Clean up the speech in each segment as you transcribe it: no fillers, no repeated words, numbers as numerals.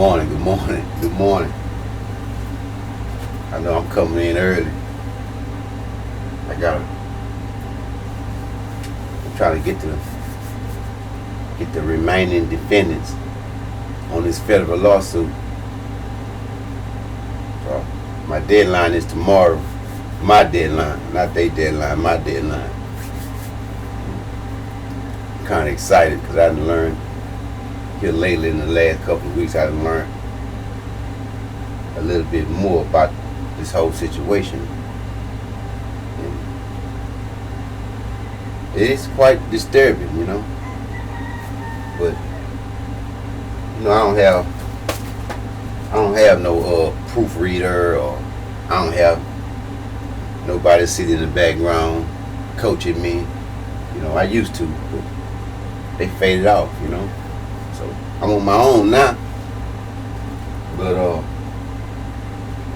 morning, good morning, good morning. I know I'm coming in early. I'm trying to get the remaining defendants on this federal lawsuit. So my deadline is tomorrow. My deadline, not their deadline, my deadline. I'm kind of excited because I done learned here lately in the last couple of weeks. I done learned a little bit more about this whole situation. And it is quite disturbing, you know. But you know, I don't have no proofreader, or I don't have nobody sitting in the background coaching me. You know, I used to, but they faded off, you know. So I'm on my own now. But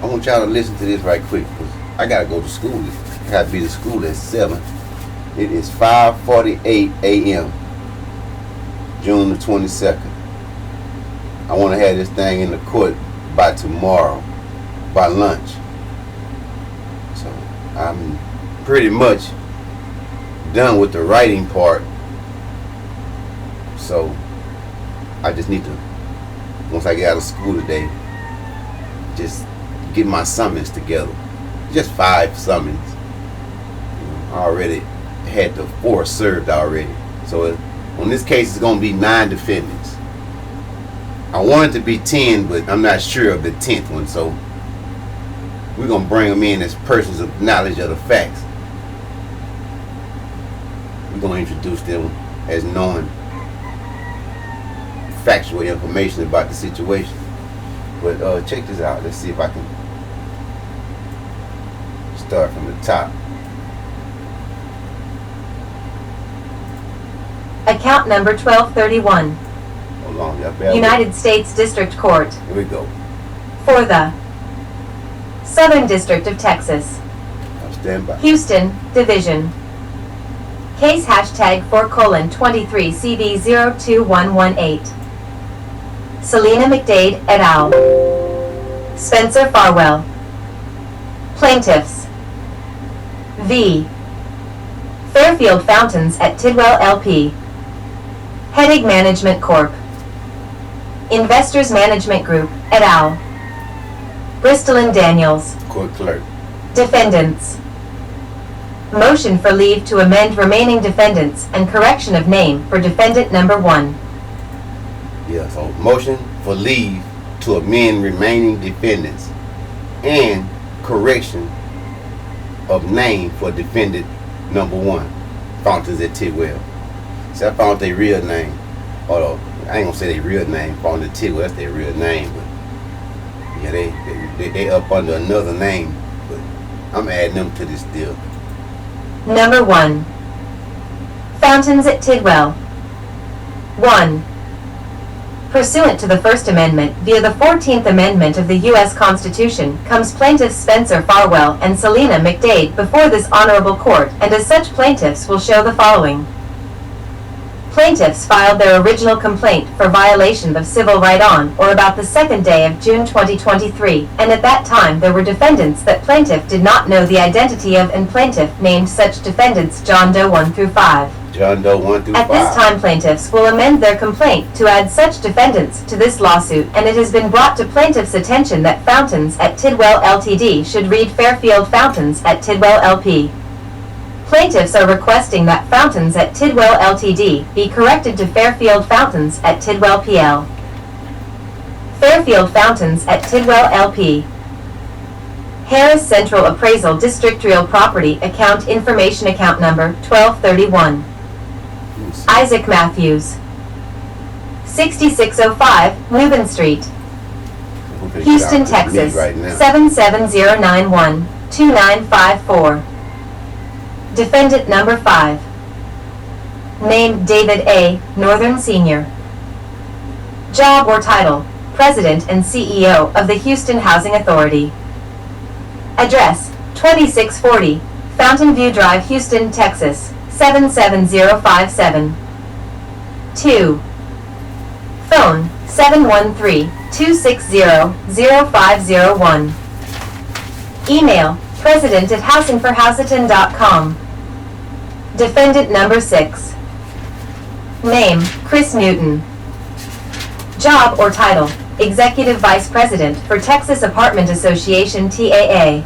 I want y'all to listen to this right quick, because I gotta go to school. I gotta be to school at 7. It is 5:48 a.m. June the 22nd. I want to have this thing in the court by tomorrow, by lunch. So I'm pretty much done with the writing part. So I just need to, once I get out of school today, just get my summons together. Just 5 summons. You know, I already had the 4 served already. So on this case, it's going to be 9 defendants. I want it to be 10, but I'm not sure of the 10th one. So we're going to bring them in as persons of knowledge of the facts. We're going to introduce them as knowing factual information about the situation. But check this out. Let's see if I can start from the top. Account number 1231. Hold on, y'all bear United States District Court. Here we go. For the Southern District of Texas. I'll stand by. Houston Division. Case hashtag 4:23CV02118. Selena McDade et al. Spencer Farwell. Plaintiffs. V. Fairfield Fountains at Tidwell LP. Headache Management Corp. Investors Management Group et al. Bristol and Daniels. Court clerk. Defendants. Motion for leave to amend remaining defendants and correction of name for defendant number 1. Yeah, so motion for leave to amend remaining defendants and correction of name for defendant number 1. Fountains at Tidwell. See, I found their real name. Although I ain't gonna say their real name. Found at Tidwell, that's their real name. But yeah, they up under another name. But I'm adding them to this deal. Number 1. Fountains at Tidwell. 1. Pursuant to the First Amendment, via the 14th Amendment of the U.S. Constitution, comes plaintiffs Spencer Farwell and Selena McDade before this honorable court, and as such plaintiffs will show the following. Plaintiffs filed their original complaint for violation of civil right on or about the 2nd day of June 2023, and at that time there were defendants that plaintiff did not know the identity of, and plaintiff named such defendants John Doe 1 through 5. John Doe 1 through 5. At this time, plaintiffs will amend their complaint to add such defendants to this lawsuit, and it has been brought to plaintiffs' attention that Fountains at Tidwell Ltd. should read Fairfield Fountains at Tidwell LP. Plaintiffs are requesting that Fountains at Tidwell Ltd. be corrected to Fairfield Fountains at Tidwell PL. Fairfield Fountains at Tidwell LP. Harris Central Appraisal District Real Property Account Information Account Number 1231. Isaac Matthews. 6605 Newbin Street. Houston, Texas. 77091-2954. Defendant number 5. Name David A. Northern Sr. Job or title, President and CEO of the Houston Housing Authority. Address, 2640 Fountain View Drive, Houston, Texas, 77057. 2. Phone, 713-260-0501. Email president@housingforhouseton.com. Defendant number 6. Name, Chris Newton. Job or title, Executive Vice President for Texas Apartment Association TAA.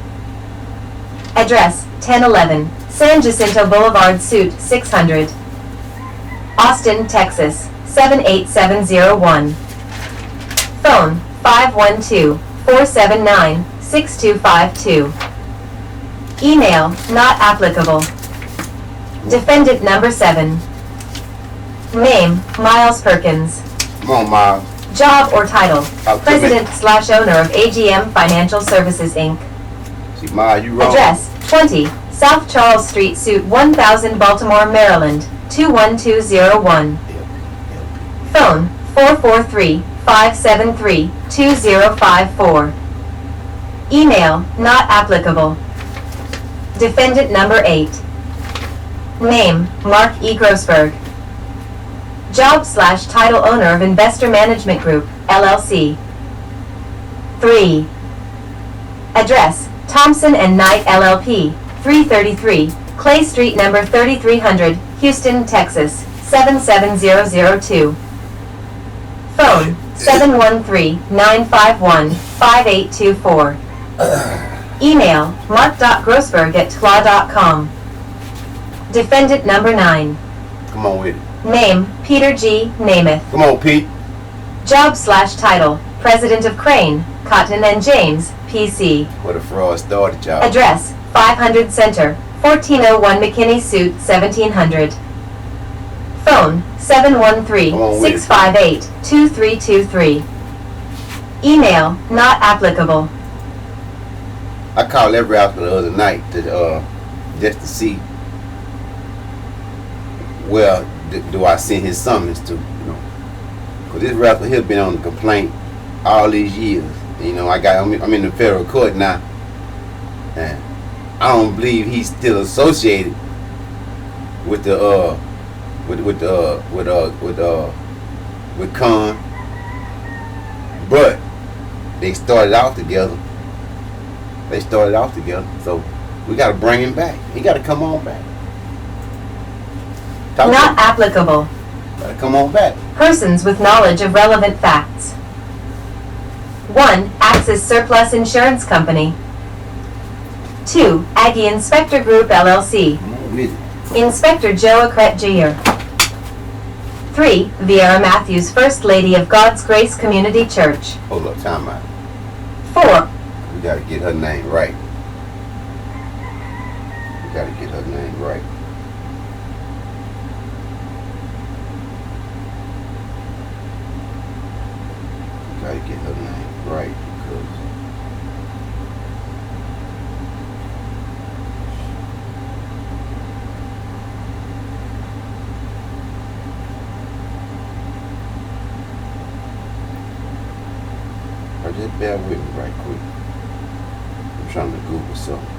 Address, 1011 San Jacinto Boulevard, Suite 600. Austin, Texas, 78701. Phone, 512-479-6252. Email, not applicable. Defendant number 7. Name, Miles Perkins. Come on, Miles. Job or title, I'll President/owner of AGM Financial Services, Inc. See, Miles, you wrong. Address, 20 South Charles Street, Suite 1000, Baltimore, Maryland, 21201. Phone, 443-573-2054. Email, not applicable. Defendant number 8. Name, Mark E. Grossberg. Job/title, owner of Investor Management Group, LLC. 3. Address, Thompson and Knight LLP, 333 Clay Street, number 3300, Houston, Texas, 77002. Phone, 713-951-5824. Email, mark.grossberg@tla.com. Defendant number 9. Come on with it. Name, Peter G. Namath. Come on, Pete. Job/title, President of Crane, Cotton and James, PC. Where the fraud started, y'all. Address, 500 Center, 1401 McKinney, Suite 1700. Phone, 713-658-2323. Email, not applicable. I called every rapper the other night to just to see where do I send his summons to, you know. Cause this rapper here been on the complaint all these years. You know, I'm in the federal court now, and I don't believe he's still associated with the with Con, but they started out together. So we got to bring him back. He got to come on back. Not applicable. Got to come on back. Persons with knowledge of relevant facts. 1. Axis Surplus Insurance Company. 2. Aggie Inspector Group, LLC. Come on with it. Inspector Joe Acret Jr. 3. Viera Matthews, First Lady of God's Grace Community Church. Hold up, time out. 4. We got to get her name right. Because just bear with me right quick. I'm trying to Google something.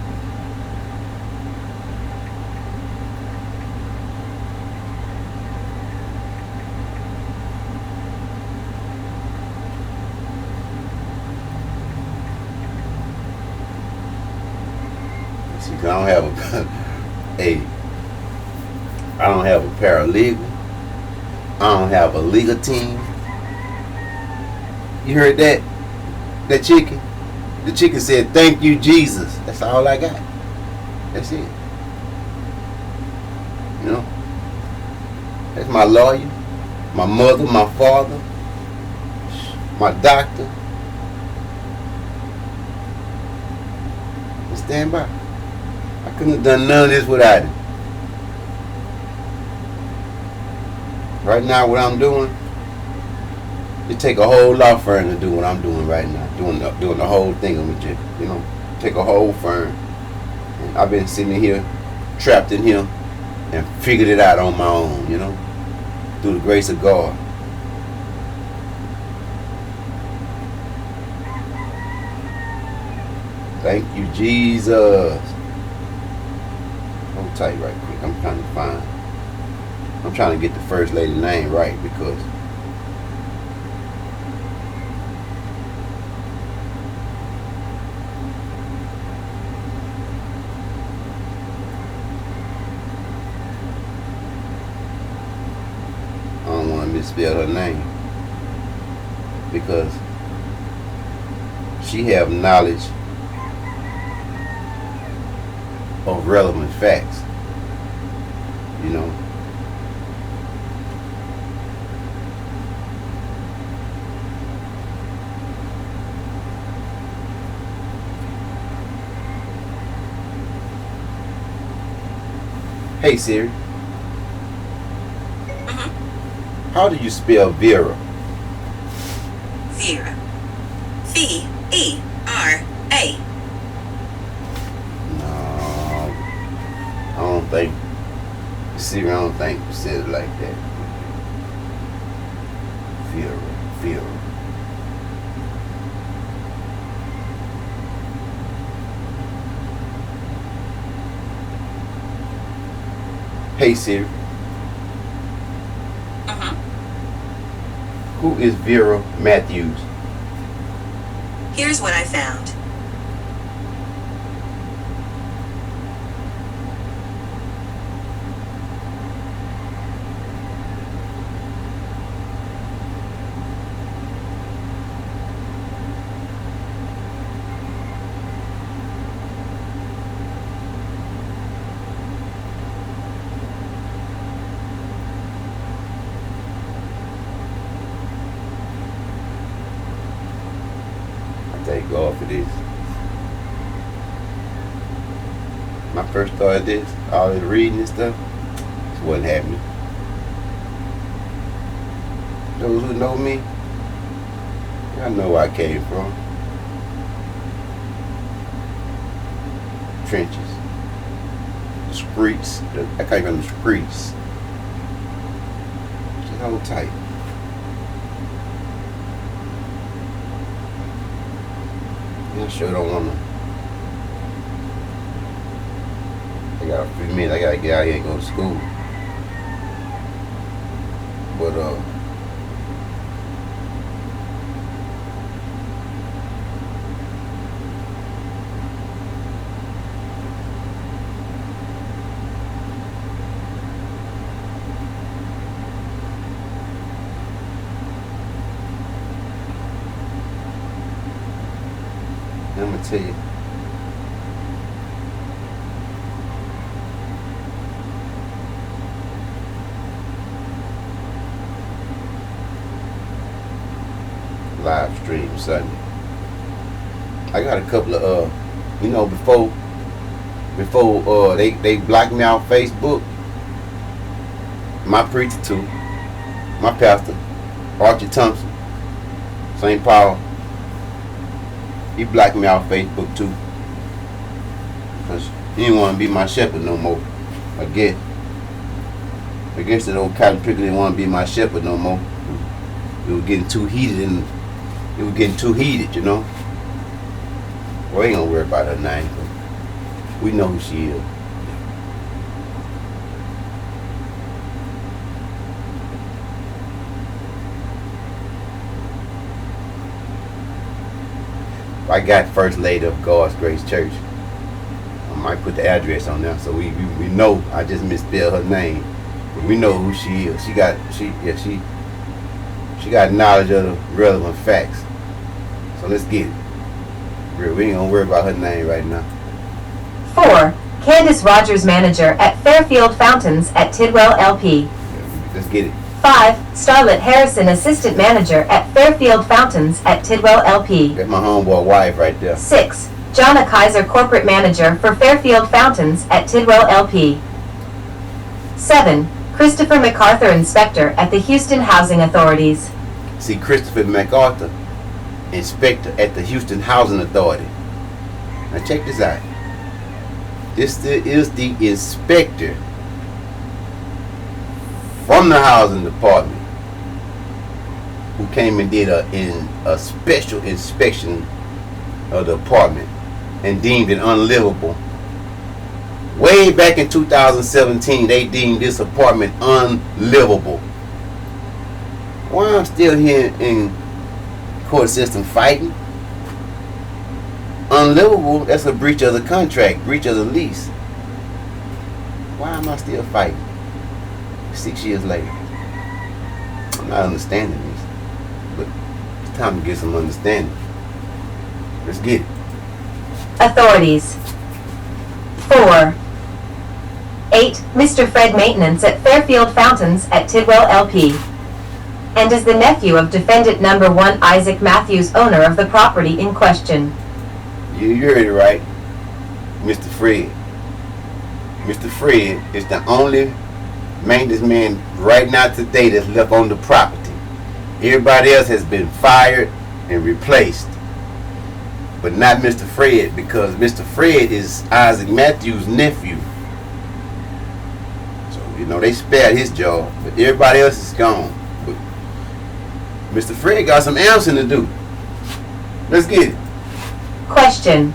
See, I don't have I don't have a paralegal. I don't have a legal team. You heard that? That chicken? The chicken said, "Thank you, Jesus." That's all I got. That's it. You know? That's my lawyer, my mother, my father, my doctor. And stand by. I couldn't have done none of this without him. Right now, what I'm doing, it take a whole law firm to do what I'm doing right now. Doing the whole thing of legit, you know. Take a whole firm. And I've been sitting here, trapped in here, and figured it out on my own, you know. Through the grace of God. Thank you, Jesus. Hold tight right quick. I'm trying to get the First Lady name right because misspelled her name because she have knowledge of relevant facts. You know. Hey Siri. How do you spell Vera? Vera. V-E-R-A. No, I don't think. Siri, I don't think you said it like that. Vera. Hey Siri. Who is Vera Matthews? Here's what I found. Thank God for this. My first thought of this, all this reading and stuff, this wasn't happening. Those who know me, y'all know where I came from. Trenches. The streets. I came from the streets. Just hold tight. I sure don't want to. I got a few minutes. I gotta get out here and go to school. But I'm gonna tell you. Live stream Sunday. I got a couple of you know, before they blocked me out Facebook. My preacher too, my pastor, Archie Thompson, St. Paul. He blocked me off Facebook too, because he didn't want to be my shepherd no more. I guess that old cotton picker didn't want to be my shepherd no more. It was getting too heated, you know. Well, I ain't gonna worry about her name, but we know who she is. I got First Lady of God's Grace Church. I might put the address on there so we know I just misspelled her name. But we know who she is. She got knowledge of the relevant facts. So let's get it. We ain't gonna worry about her name right now. 4. Candace Rogers, manager at Fairfield Fountains at Tidwell LP. Yeah, let's get it. 5. Starlet Harrison, assistant manager at Fairfield Fountains at Tidwell LP. That's my homeboy wife right there. 6. Jonna Kaiser, corporate manager for Fairfield Fountains at Tidwell LP. 7. Christopher MacArthur, inspector at the Houston Housing Authorities. See, Christopher MacArthur, inspector at the Houston Housing Authority. Now check this out. This is the inspector from the housing department who came and did a special inspection of the apartment and deemed it unlivable. Way back in 2017, they deemed this apartment unlivable. Why I'm still here in court system fighting? Unlivable, that's a breach of the contract, breach of the lease. Why am I still fighting 6 years later? not understanding this, but it's time to get some understanding. Let's get it. Authorities. 4. 8. Mr. Fred Maintenance at Fairfield Fountains at Tidwell LP, and is the nephew of defendant number 1 Isaac Matthews, owner of the property in question. You heard it right, Mr. Fred. Mr. Fred is the only maintenance man right now today that's left on the property. Everybody else has been fired and replaced, but not Mr. Fred, because Mr. Fred is Isaac Matthews' nephew. So, they spared his job, but everybody else is gone. But Mr. Fred got some answering to do. Let's get it. Question.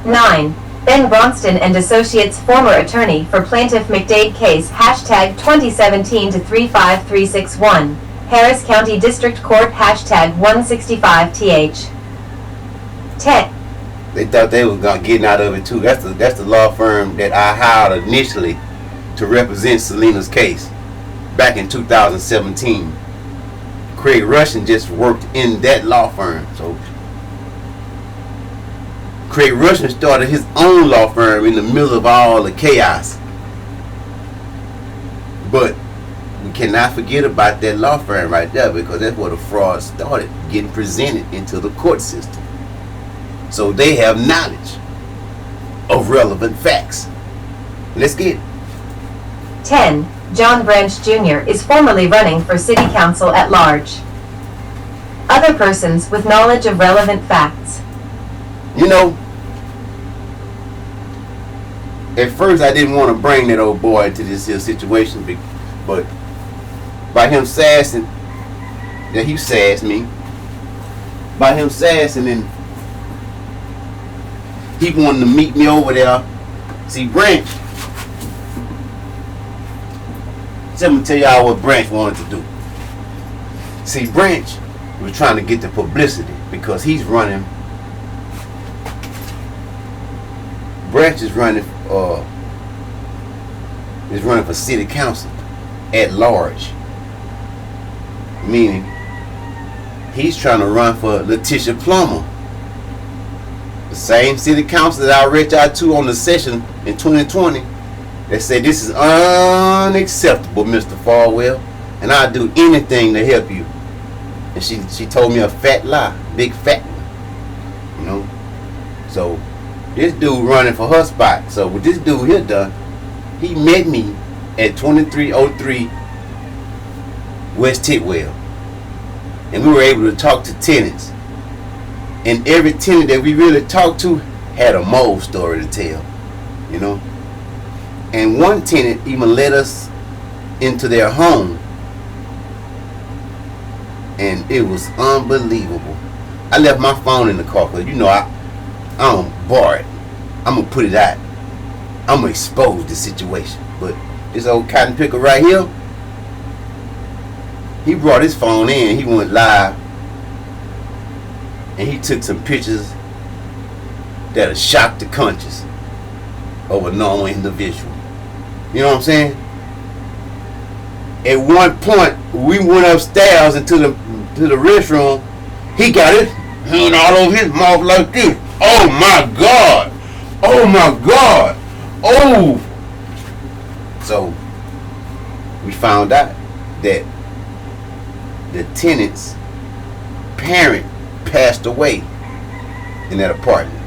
9. Ben Bronston and Associates, former attorney for Plaintiff McDade case, hashtag 2017-35361, Harris County District Court, hashtag 165th. 10. They thought they was getting out of it too. That's the law firm that I hired initially to represent Selena's case back in 2017. Craig Russian just worked in that law firm. So Craig Russian started his own law firm in the middle of all the chaos. But we cannot forget about that law firm right there, because that's where the fraud started, getting presented into the court system. So they have knowledge of relevant facts. Let's get it. 10. John Branch Jr. is formerly running for City Council at large. Other persons with knowledge of relevant facts. At first I didn't want to bring that old boy into this here situation, but by him sassing, that he sassed me, by him sassing, and he wanted to meet me over there. See, Branch, let me tell y'all what Branch wanted to do. See, Branch was trying to get the publicity because he's running. Branch is running for city council at large, meaning he's trying to run for Letitia Plummer, the same city council that I reached out to on the session in 2020. They said this is unacceptable, Mr. Farwell, and I'll do anything to help you. And she told me a fat lie, big fat one, So this dude running for her spot. So with this dude here done, he met me at 2303 West Tidwell, and we were able to talk to tenants. And every tenant that we really talked to had a mole story to tell, And one tenant even let us into their home, and it was unbelievable. I left my phone in the car because I don't borrow it. I'm gonna put it out. I'm gonna expose the situation. But this old cotton picker right here, he brought his phone in. He went live, and he took some pictures that'll shock the conscience of a normal individual. You know what I'm saying? At one point, we went upstairs into the restroom. He got his hand all over his mouth like this. Oh my God! Oh my God! Oh! So we found out that the tenant's parent passed away in that apartment.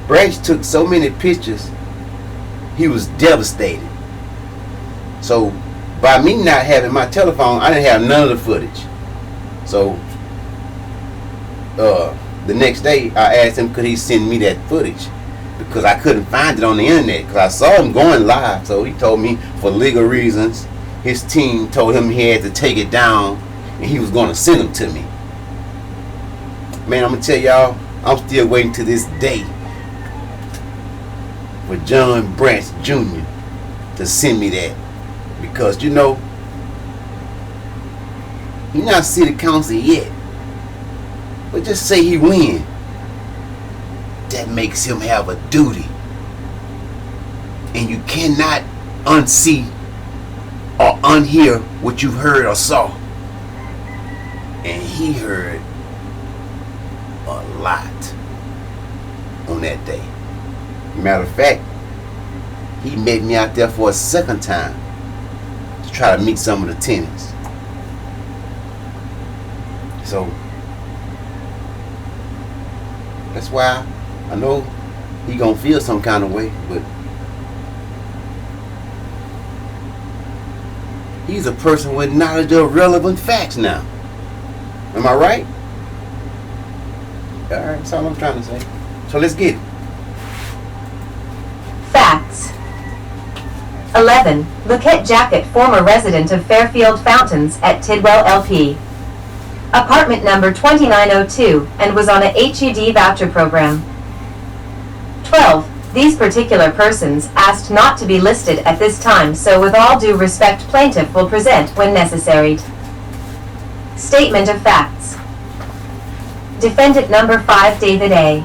Branch took so many pictures, he was devastated. So by me not having my telephone, I didn't have none of the footage. So the next day I asked him could he send me that footage, because I couldn't find it on the internet, because I saw him going live. So he told me for legal reasons his team told him he had to take it down, and he was going to send them to me. Man, I'm going to tell y'all, I'm still waiting to this day for John Branch Jr. to send me that, because he's not city council yet, but just say he win, that makes him have a duty, and you cannot unsee unhear what you heard or saw. And he heard a lot on that day. Matter of fact, he met me out there for a second time to try to meet some of the tenants. So that's why I know he gonna feel some kind of way, but he's a person with knowledge of relevant facts now. Am I right? Alright, that's all I'm trying to say. So let's get it. Facts. 11. Luquette Jacket, former resident of Fairfield Fountains at Tidwell LP. Apartment number 2902, and was on a HUD voucher program. 12. These particular persons asked not to be listed at this time, so with all due respect, plaintiff will present when necessary. Statement of facts. Defendant number 5, David A.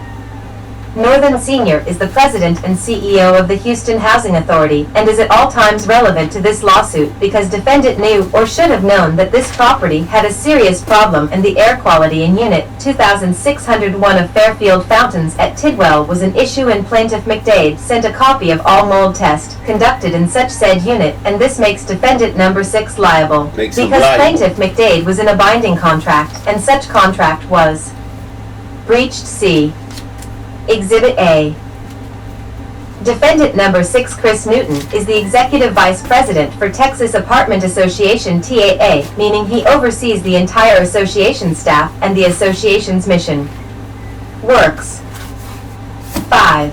Northern Sr. is the president and CEO of the Houston Housing Authority and is at all times relevant to this lawsuit because defendant knew or should have known that this property had a serious problem and the air quality in Unit 2601 of Fairfield Fountains at Tidwell was an issue, and plaintiff McDade sent a copy of all mold tests conducted in such said unit, and this makes defendant number 6 liable because plaintiff McDade was in a binding contract and such contract was breached. See Exhibit A. Defendant number 6, Chris Newton, is the Executive Vice President for Texas Apartment Association TAA, meaning he oversees the entire association staff and the association's mission. Works. 5.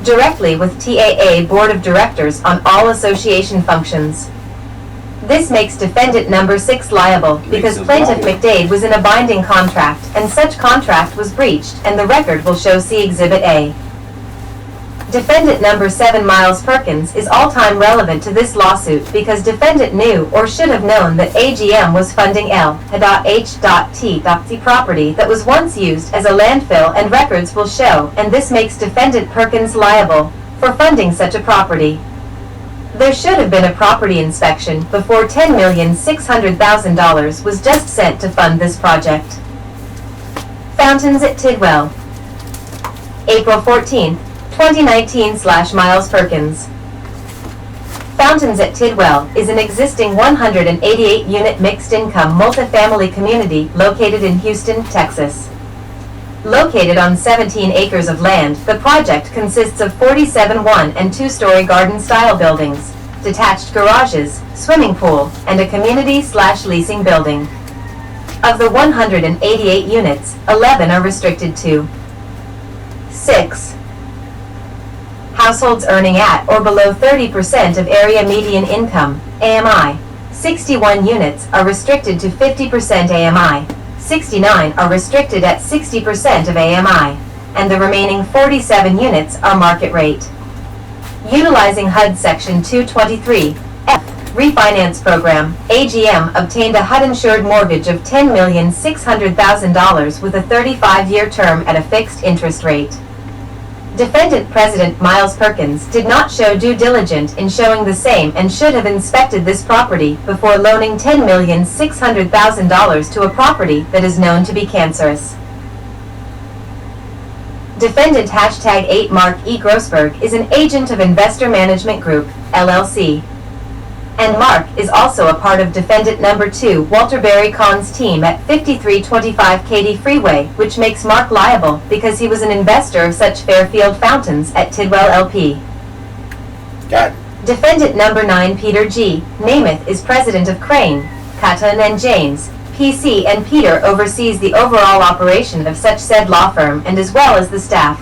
Directly with TAA Board of Directors on all association functions. This makes defendant number 6 liable because plaintiff McDade was in a binding contract and such contract was breached, and the record will show. See Exhibit A. Defendant number 7, Miles Perkins, is all-time relevant to this lawsuit because defendant knew or should have known that AGM was funding L.H.T. property that was once used as a landfill, and records will show, and this makes defendant Perkins liable for funding such a property. There should have been a property inspection before $10,600,000 was just sent to fund this project. Fountains at Tidwell. April 14, 2019 / Miles Perkins. Fountains at Tidwell is an existing 188-unit mixed-income multifamily community located in Houston, Texas. Located on 17 acres of land, the project consists of 47 one- and two-story garden-style buildings, detached garages, swimming pool, and a community/leasing building. Of the 188 units, 11 are restricted to 6. Households earning at or below 30% of area median income, AMI. 61 units are restricted to 50% AMI. 69 are restricted at 60% of AMI, and the remaining 47 units are market rate. Utilizing HUD Section 223, F, refinance program, AGM obtained a HUD-insured mortgage of $10,600,000 with a 35-year term at a fixed interest rate. Defendant President Miles Perkins did not show due diligence in showing the same and should have inspected this property before loaning $10,600,000 to a property that is known to be cancerous. Defendant #8 Mark E. Grossberg is an agent of Investor Management Group, LLC. And Mark is also a part of defendant number 2 Walter Barry Kahn's team at 5325 Katy Freeway, which makes Mark liable because he was an investor of such Fairfield Fountains at Tidwell LP. Got it. Defendant number 9 Peter G. Namath is president of Crane, Cotton and James, PC, and Peter oversees the overall operation of such said law firm and as well as the staff.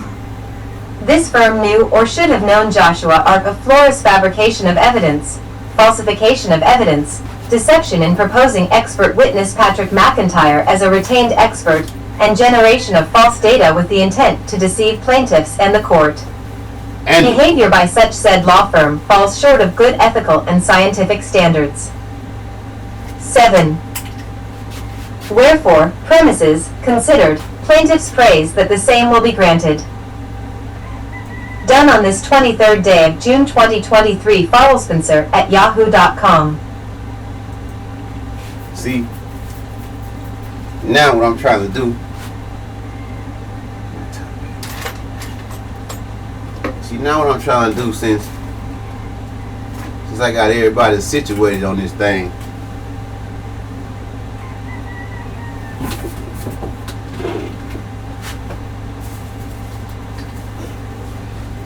This firm knew or should have known Joshua Ark of Flores fabrication of evidence, falsification of evidence, deception in proposing expert witness Patrick McIntyre as a retained expert, and generation of false data with the intent to deceive plaintiffs and the court. And behavior by such said law firm falls short of good ethical and scientific standards. 7. Wherefore, premises considered, plaintiffs praise that the same will be granted. Done on this 23rd day of June 2023. Follow Spencer at yahoo.com. See, now what I'm trying to do. See, now what I'm trying to do, since I got everybody situated on this thing.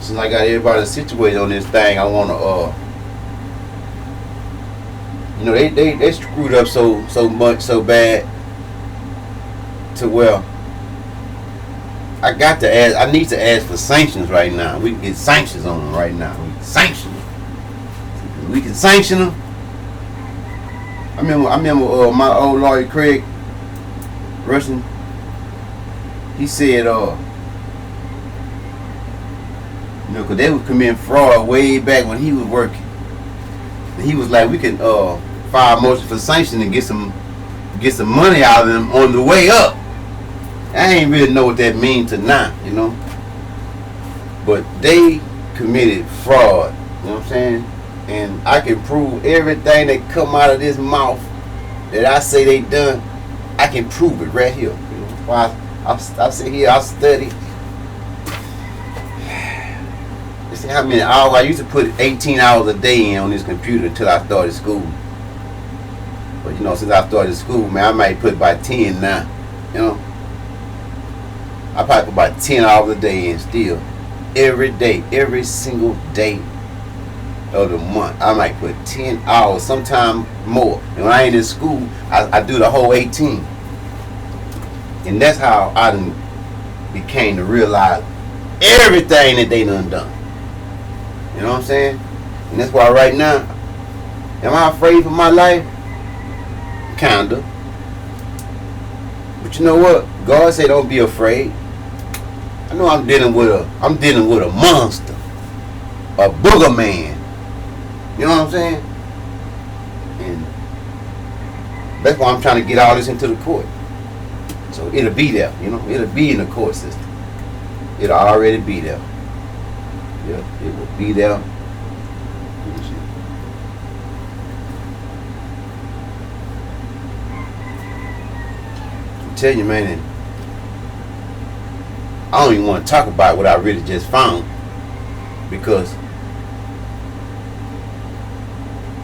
Since I got everybody situated on this thing, I want to, you know, they screwed up so much, so bad, to where I got to ask. I need to ask for sanctions right now. We can get sanctions on them right now. We can sanction them. I remember my old lawyer Craig Russian. He said, you know, 'cause they was committing fraud way back when he was working. And he was like, we can file a motion for sanction and get some money out of them on the way up. I ain't really know what that means to now, you know. But they committed fraud, you know what I'm saying? And I can prove everything that come out of this mouth that I say they done. I can prove it right here. You know, while I sit here, I study. You see how many hours? I used to put 18 hours a day in on this computer until I started school. But you know, since I started school, man, I might put about 10 now. You know, I probably put about 10 hours a day in still. Every day, every single day of the month, I might put 10 hours, sometime more. And when I ain't in school, I do the whole 18. And that's how I done became to realize everything that they done. You know what I'm saying? And that's why right now, am I afraid for my life? Kinda. But you know what? God said don't be afraid. I know I'm dealing with a monster, a booger man. You know what I'm saying? And that's why I'm trying to get all this into the court. So it'll be there, you know, it'll be in the court system. It'll already be there. Yeah, it will be there. I tell you, man, I don't even want to talk about what I really just found, because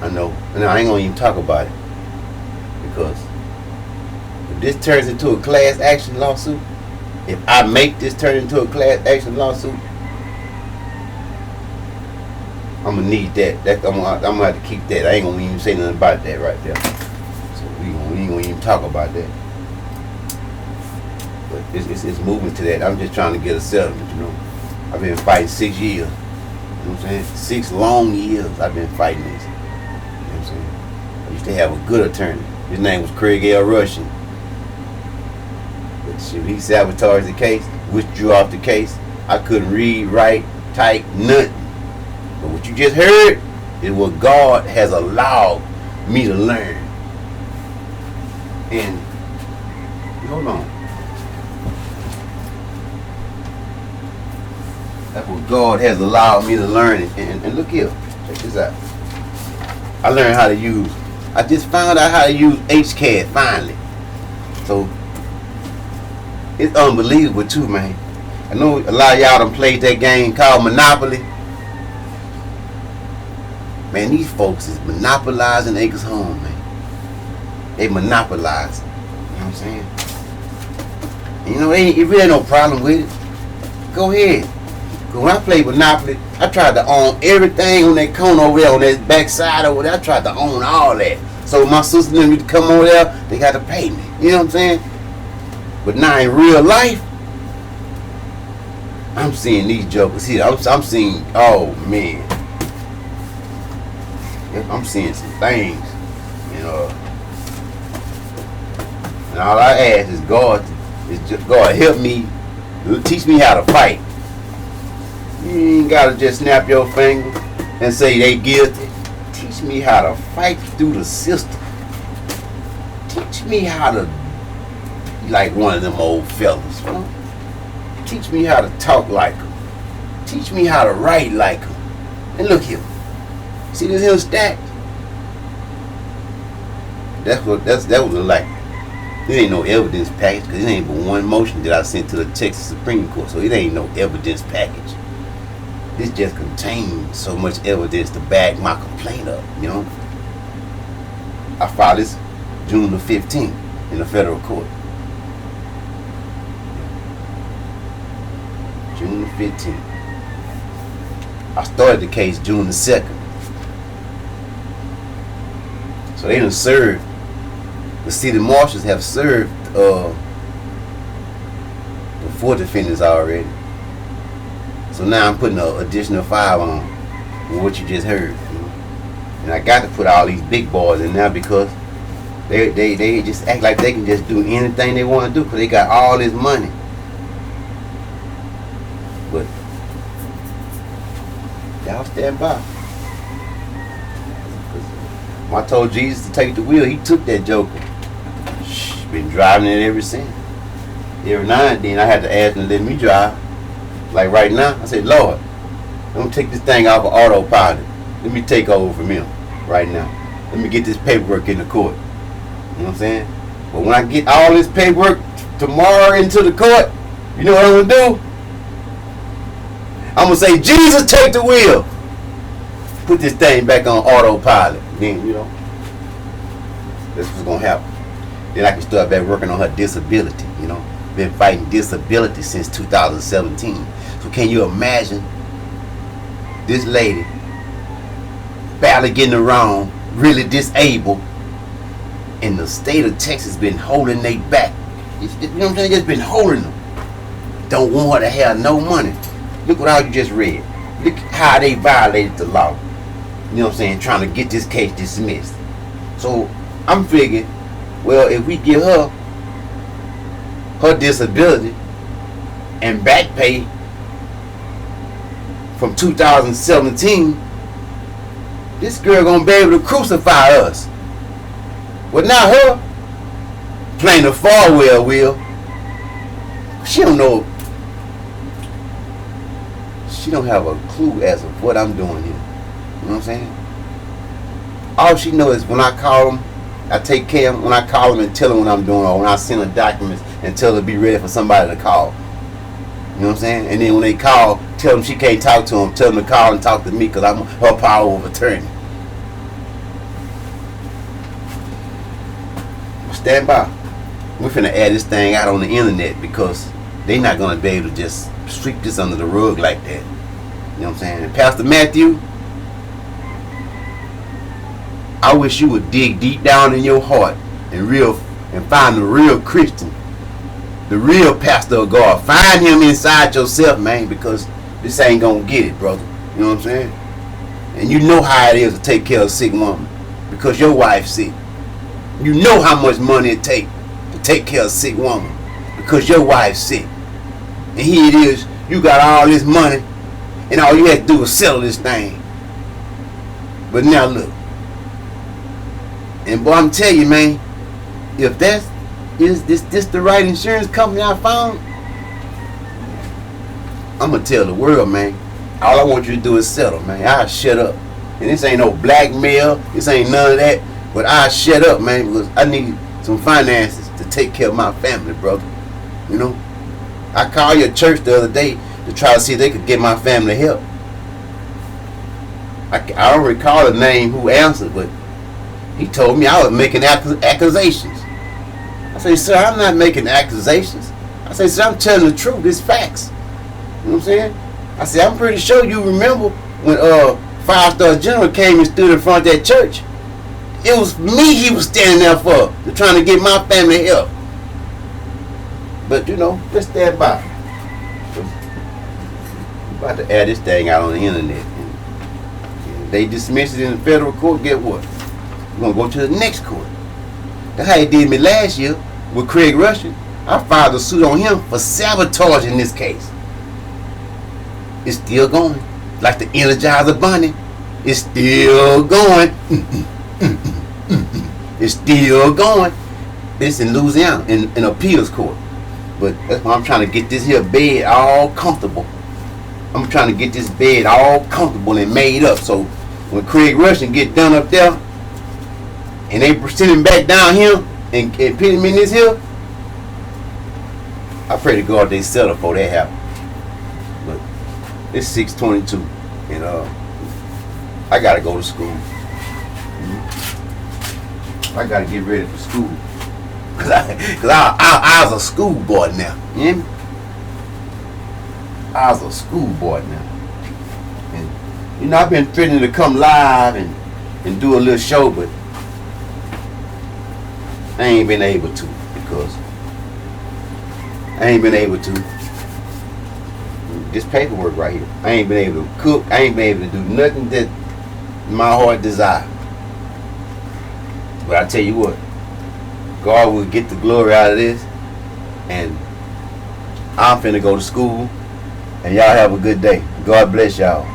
I know, and I ain't gonna even talk about it, because if this turns into a class action lawsuit, if I make this turn into a class action lawsuit, I'm gonna need that. I'm gonna have to keep that. I ain't gonna even say nothing about that right there. So we ain't gonna even talk about that. But it's moving to that. I'm just trying to get a settlement, you know. I've been fighting 6 years. You know what I'm saying? 6 long years I've been fighting this. You know what I'm saying? I used to have a good attorney. His name was Craig L. Russian. But shoot, he sabotaged the case, withdrew off the case. I couldn't read, write, type, nothing. But what you just heard is what God has allowed me to learn. And hold on. That's what God has allowed me to learn. And look here, check this out. I learned how to use. I just found out how to use HCAD finally. So it's unbelievable too, man. I know a lot of y'all done played that game called Monopoly. Man, these folks is monopolizing Acres Home, man. They monopolize. You know what I'm saying? And you know, it really ain't no problem with it. Go ahead. Cause when I played Monopoly, I tried to own everything on that corner over there, on that back side over there. I tried to own all that. So my sister and them to come over there, they got to pay me. You know what I'm saying? But now in real life, I'm seeing these jokers here. I'm seeing, oh man. I'm seeing some things, you know. And all I ask is God help me, teach me how to fight. You ain't gotta just snap your finger and say they guilty. Teach me how to fight through the system. Teach me how to be like one of them old fellas, you know? Teach me how to talk like them. Teach me how to write like him. And look here. See this here stack? That was like. There ain't no evidence package because it ain't but one motion that I sent to the Texas Supreme Court. So it ain't no evidence package. This just contains so much evidence to back my complaint up, you know. I filed this June the 15th in the federal court. June the 15th. I started the case June the 2nd. So they done served. The city marshals have served the 4 defendants already. So now I'm putting an additional 5 on with what you just heard. You know? And I got to put all these big boys in now because they just act like they can just do anything they want to do because they got all this money. But y'all stand by. When I told Jesus to take the wheel, he took that joker. Been driving it ever since. Every now and then I had to ask him to let me drive. Like right now, I said, Lord, don't take this thing off of autopilot. Let me take over from him right now. Let me get this paperwork in the court. You know what I'm saying? But when I get all this paperwork tomorrow into the court, you know what I'm gonna do? I'm gonna say, Jesus, take the wheel. Put this thing back on autopilot. Then, you know, that's what's gonna happen. Then I can start back working on her disability, you know. Been fighting disability since 2017. So can you imagine this lady barely getting around, really disabled, and the state of Texas been holding they back. You know what I'm saying? Just been holding them. Don't want her to have no money. Look what all you just read. Look how they violated the law. You know what I'm saying? Trying to get this case dismissed. So I'm figuring, well, if we give her disability and back pay from 2017, this girl gonna be able to crucify us. But now her playing the Farwell will. She don't know. She don't have a clue as of what I'm doing here. You know what I'm saying? All she knows is when I call them, I take care of them. When I call them and tell them what I'm doing, or when I send her documents and tell her to be ready for somebody to call. You know what I'm saying? And then when they call, tell them she can't talk to them. Tell them to call and talk to me because I'm her power of attorney. Stand by. We're finna add this thing out on the internet because they're not gonna be able to just sweep this under the rug like that. You know what I'm saying? And Pastor Matthew, I wish you would dig deep down in your heart and find the real Christian, the real pastor of God. Find him inside yourself, man, because this ain't gonna get it, brother. You know what I'm saying? And you know how it is to take care of a sick woman because your wife's sick. You know how much money it takes to take care of a sick woman because your wife's sick. And here it is, you got all this money and all you had to do was settle this thing. But now look. And boy, I'm telling you, man, if is this the right insurance company I found, I'm gonna tell the world, man. All I want you to do is settle, man. I'll shut up. And this ain't no blackmail. This ain't none of that. But I'll shut up, man, because I need some finances to take care of my family, brother. You know? I called your church the other day to try to see if they could get my family help. I don't recall the name who answered, but he told me I was making accusations. I say, sir, I'm not making accusations. I say, sir, I'm telling the truth. It's facts. You know what I'm saying? I said, I'm pretty sure you remember when 5-star General came and stood in front of that church. It was me he was standing there for, trying to get my family help. But, you know, let's stand by. I'm about to add this thing out on the internet. And they dismiss it in the federal court, get what? We're going to go to the next court. That's how they did me last year with Craig Russian. I filed a suit on him for sabotaging this case. It's still going. Like the Energizer Bunny. It's still going. It's still going. It's in Louisiana, in appeals court. But that's why I'm trying to get this here bed all comfortable. I'm trying to get this bed all comfortable and made up. So when Craig Rushing get done up there, and they send him back down here and put him in this here, I pray to God they settle before that happen. But it's 6:22, and I gotta go to school. I gotta get ready for school, cause I was a schoolboy now. You hear me? I was a schoolboy now, and I've been threatening to come live and do a little show, but I ain't been able to, because I ain't been able to. This paperwork right here, I ain't been able to cook. I ain't been able to do nothing that my heart desire. But I tell you what, God will get the glory out of this, and I'm finna go to school, and y'all have a good day. God bless y'all.